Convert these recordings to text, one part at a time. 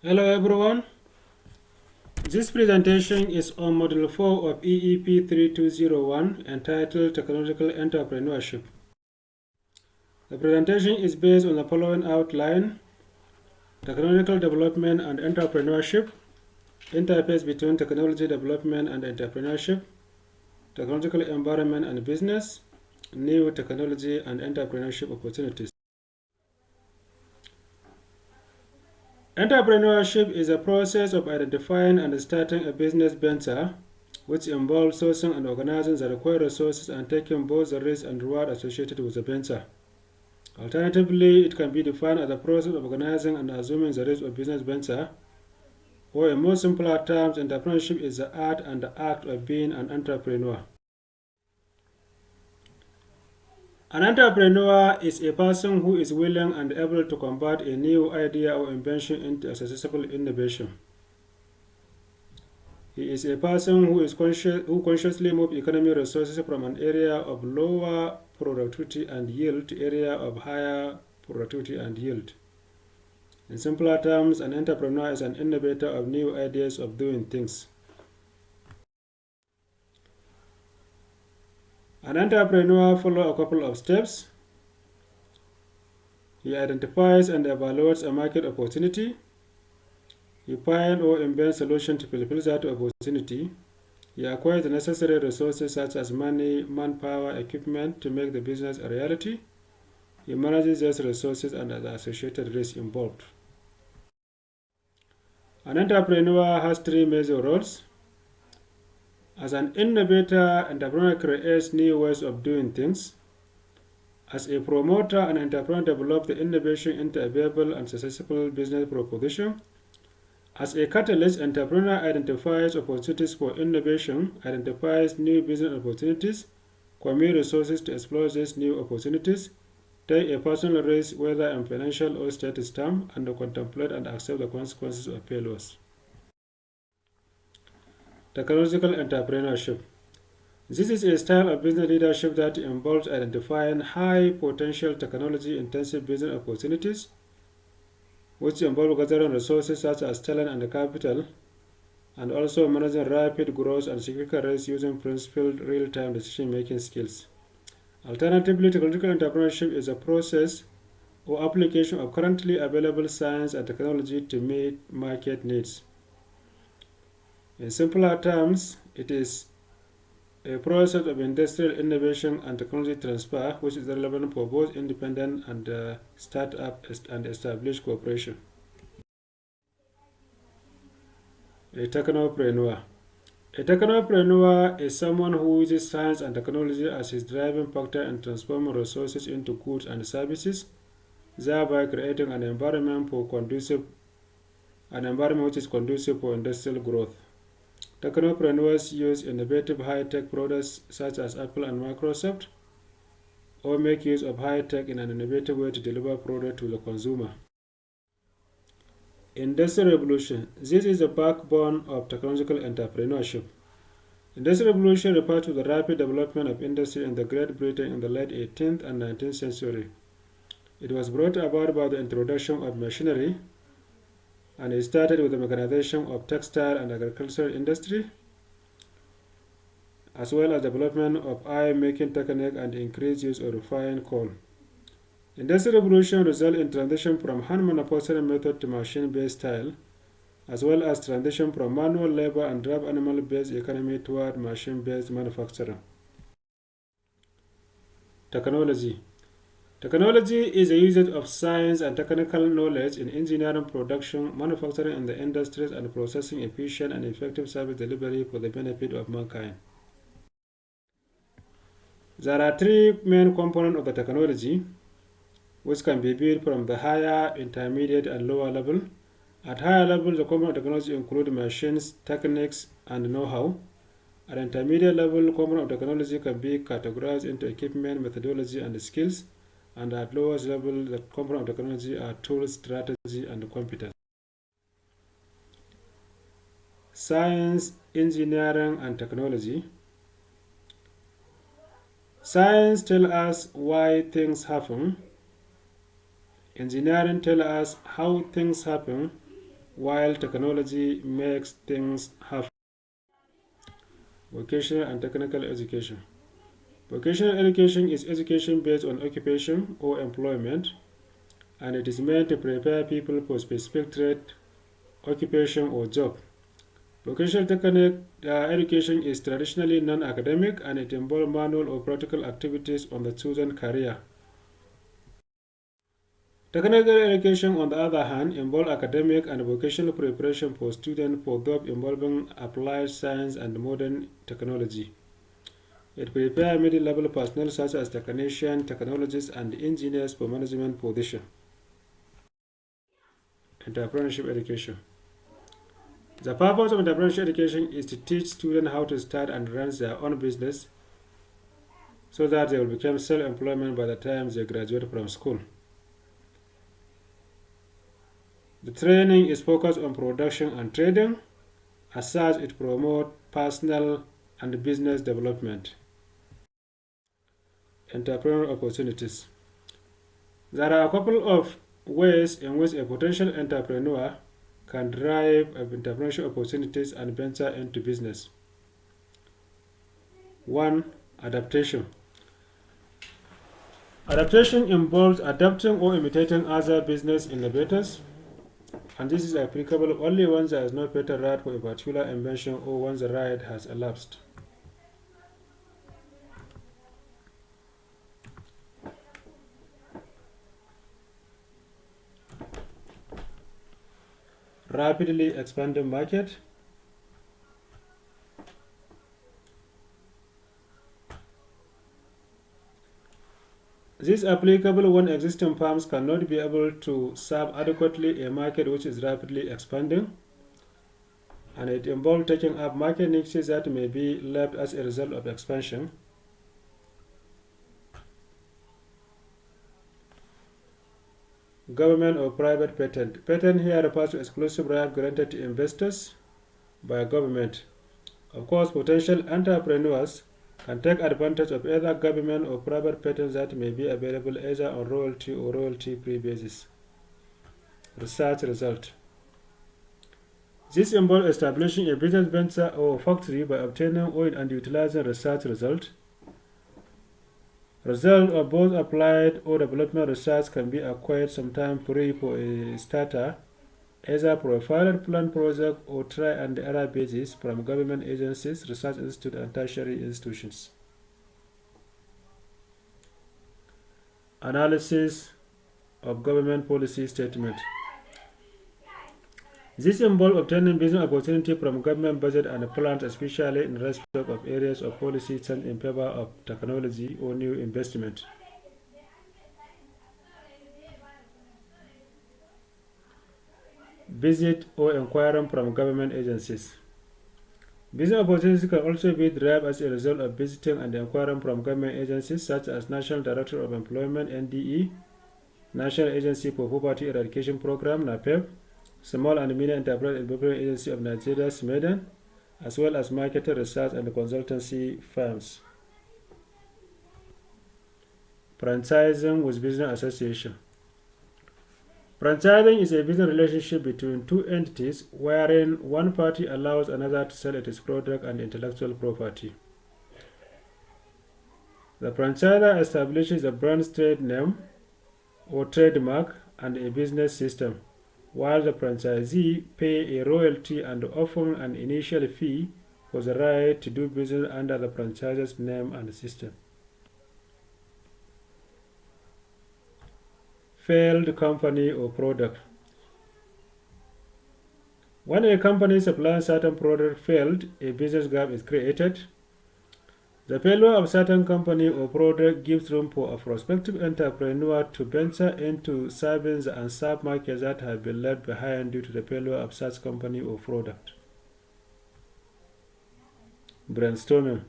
Hello everyone, this presentation is on Module 4 of EEP3201 entitled Technological Entrepreneurship. The presentation is based on the following outline: technological development and entrepreneurship, interface between technology development and entrepreneurship, technological environment and business, new technology and entrepreneurship opportunities. Entrepreneurship is a process of identifying and starting a business venture which involves sourcing and organizing the required resources and taking both the risk and reward associated with the venture. Alternatively, it can be defined as the process of organizing and assuming the risk of business venture, or in more simpler terms, entrepreneurship is the art and the act of being an entrepreneur. An entrepreneur is a person who is willing and able to convert a new idea or invention into a successful innovation. He is a person who consciously moves economic resources from an area of lower productivity and yield to area of higher productivity and yield. In simpler terms, an entrepreneur is an innovator of new ideas of doing things. An entrepreneur follows a couple of steps. He identifies and evaluates a market opportunity. He finds or invents solutions to fulfill that opportunity. He acquires the necessary resources such as money, manpower, equipment to make the business a reality. He manages those resources and the associated risks involved. An entrepreneur has three major roles. As an innovator, an entrepreneur creates new ways of doing things. As a promoter, an entrepreneur develops the innovation into a viable and successful business proposition. As a catalyst, an entrepreneur identifies opportunities for innovation, identifies new business opportunities, commit resources to explore these new opportunities, take a personal risk, whether in financial or status terms, and contemplate and accept the consequences of failures. Technological entrepreneurship. This is a style of business leadership that involves identifying high potential technology intensive business opportunities, which involve gathering resources such as talent and capital, and also managing rapid growth and significant risks using principled real-time decision-making skills. Alternatively, technological entrepreneurship is a process or application of currently available science and technology to meet market needs. In simpler terms, it is a process of industrial innovation and technology transfer which is relevant for both independent and startup and established corporation. A technopreneur. A technopreneur is someone who uses science and technology as his driving factor in transforming resources into goods and services, thereby creating an environment which is conducive for industrial growth. Technopreneurs use innovative high-tech products such as Apple and Microsoft, or make use of high-tech in an innovative way to deliver product to the consumer. Industrial Revolution. This is the backbone of technological entrepreneurship. Industrial Revolution refers to the rapid development of industry in the Great Britain in the late 18th and 19th century. It was brought about by the introduction of machinery, and it started with the mechanization of textile and agricultural industry, as well as development of iron-making technique and increased use of refined coal. Industrial Revolution resulted in transition from hand manufacturing method to machine-based style, as well as transition from manual labor and draft animal-based economy toward machine-based manufacturing. Technology. Technology is the usage of science and technical knowledge in engineering, production, manufacturing in the industries, and processing efficient and effective service delivery for the benefit of mankind. There are three main components of the technology, which can be viewed from the higher, intermediate, and lower level. At higher level, the common technology include machines, techniques, and know-how. At intermediate level, common technology can be categorized into equipment, methodology, and skills. And at lowest level, the component of technology are tools, strategy, and competence. Science, engineering, and technology. Science tells us why things happen. Engineering tells us how things happen, while technology makes things happen. Vocational and technical education. Vocational education is education based on occupation or employment, and it is meant to prepare people for specific trade, occupation, or job. Vocational education is traditionally non-academic, and it involves manual or practical activities on the chosen career. Technical education, on the other hand, involves academic and vocational preparation for students for jobs involving applied science and modern technology. It prepares middle-level personnel such as technicians, technologists, and engineers for management positions. Entrepreneurship education. The purpose of entrepreneurship education is to teach students how to start and run their own business so that they will become self-employed by the time they graduate from school. The training is focused on production and trading. As such, it promotes personal and business development. Entrepreneurial opportunities. There are a couple of ways in which a potential entrepreneur can derive entrepreneurship opportunities and venture into business. 1. Adaptation. Adaptation involves adapting or imitating other business innovators, and this is applicable only when there is no patent right for a particular invention or when the right has elapsed. Rapidly expanding market. This is applicable when existing firms cannot be able to serve adequately a market which is rapidly expanding, and it involves taking up market niches that may be left as a result of expansion. Government or private patent. Patent here refers to exclusive right granted to investors by government. Of course, potential entrepreneurs can take advantage of either government or private patents that may be available either on royalty or royalty-free basis. Research result. This involves establishing a business venture or factory by obtaining and utilizing research results. Results of both applied or development research can be acquired sometime free for a starter, either for a pilot plan project or try and error basis from government agencies, research institutes, and tertiary institutions. Analysis of government policy statement. This involves obtaining business opportunity from government budget and plans, especially in respect of areas of policy change in favor of technology or new investment. Visit or inquiring from government agencies. Business opportunities can also be derived as a result of visiting and inquiring from government agencies such as National Directorate of Employment (NDE), National Agency for Poverty Eradication Program (NAPEP), Small and Medium Enterprise Development Agency of Nigeria (SMEDEN), as well as marketing research and consultancy firms. Franchising with business association. Franchising is a business relationship between two entities wherein one party allows another to sell its product and intellectual property. The franchisor establishes a brand's trade name or trademark and a business system, while the franchisee pays a royalty and often an initial fee for the right to do business under the franchisor's name and system. Failed company or product. When a company supplying certain product failed, a business gap is created. The failure of certain company or product gives room for a prospective entrepreneur to venture into serving the unserved markets that have been left behind due to the failure of such company or product. Brainstorming.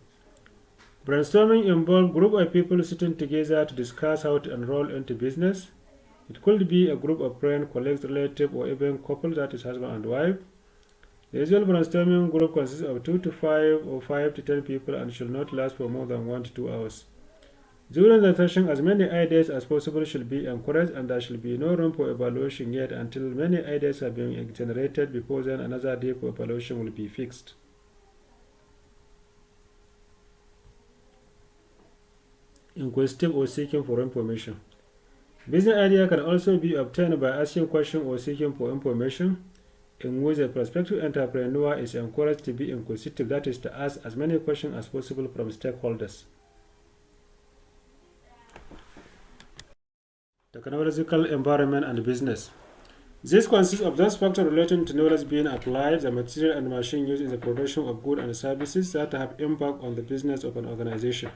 Brainstorming involves a group of people sitting together to discuss how to enroll into business. It could be a group of friends, colleagues, relatives, or even couple that is husband and wife. The usual brainstorming group consists of 2 to 5 or 5 to 10 people and should not last for more than 1 to 2 hours. During the session, as many ideas as possible should be encouraged, and there should be no room for evaluation yet until many ideas have been generated. Before then, another day for evaluation will be fixed. Inquisitive or seeking for information. Business idea can also be obtained by asking questions or seeking for information, in which a prospective entrepreneur is encouraged to be inquisitive, that is, to ask as many questions as possible from stakeholders. Technological environment and business. This consists of those factors relating to knowledge being applied, the material and machine used in the production of goods and services that have impact on the business of an organization.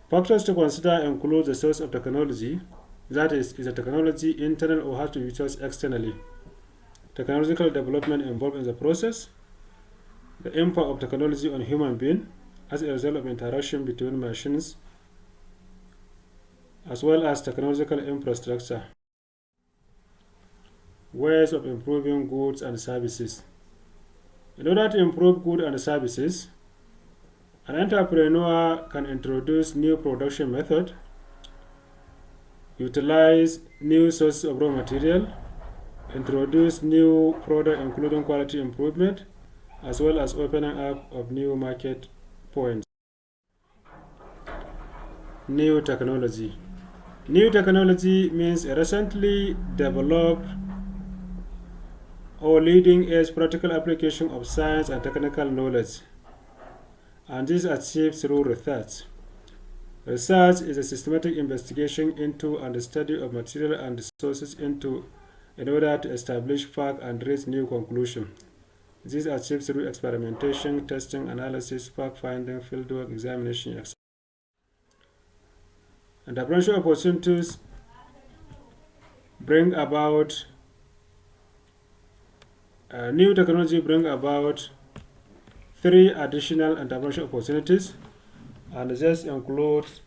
Factors to consider include the source of technology, that is the technology internal or has to be sourced externally, technological development involved in the process, the impact of technology on human beings as a result of interaction between machines, as well as technological infrastructure, ways of improving goods and services. In order to improve goods and services, an entrepreneur can introduce new production methods, utilize new sources of raw material, introduce new products including quality improvement, as well as opening up of new market points. New technology. New technology means a recently developed or leading-edge practical application of science and technical knowledge, and this is achieved through research. Research is a systematic investigation into and the study of material and sources in order to establish facts and reach new conclusions. This is achieved through experimentation, testing, analysis, fact-finding, fieldwork, examination, etc. Entrepreneurship opportunities bring about new technology bring about 3 additional entrepreneurship opportunities, and this includes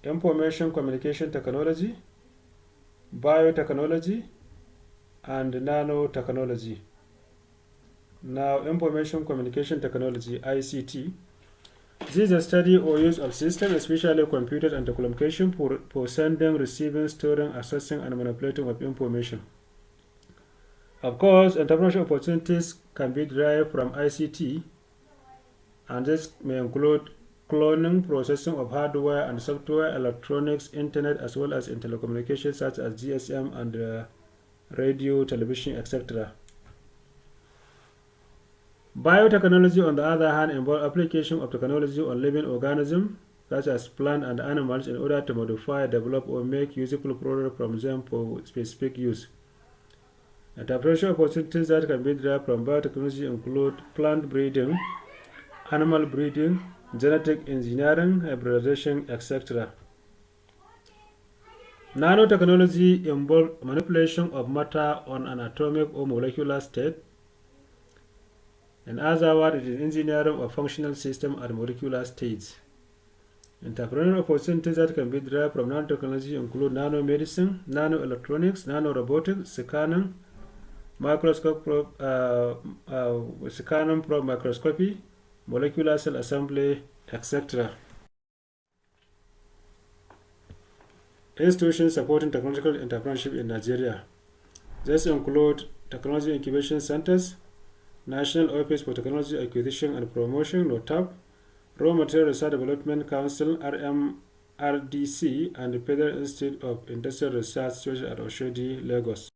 information communication technology, biotechnology, and nanotechnology. Now, information communication technology, ICT. This is the study or use of systems, especially computers and telecommunication, for sending, receiving, storing, accessing, and manipulating of information. Of course, entrepreneurship opportunities can be derived from ICT, and this may include cloning, processing of hardware and software, electronics, internet, as well as in telecommunications such as GSM and radio, television, etc. Biotechnology, on the other hand, involves application of technology on living organisms such as plants and animals in order to modify, develop, or make usable products from them for specific use. Entrepreneurship opportunities that can be derived from biotechnology include plant breeding, animal breeding, genetic engineering, hybridization, etc. Nanotechnology involves manipulation of matter on an atomic or molecular state. In other words, it is engineering of functional systems at molecular stage. Entrepreneurial opportunities that can be derived from nanotechnology include nanomedicine, nanoelectronics, nanorobotics, scanning, scanning probe microscopy, molecular cell assembly, etc. Institutions supporting technological entrepreneurship in Nigeria. These include technology incubation centers, National Office for Technology Acquisition and Promotion, NOTAP, Raw Material Research Development Council, RMRDC, and the Federal Institute of Industrial Research, situated at Oshodi, Lagos.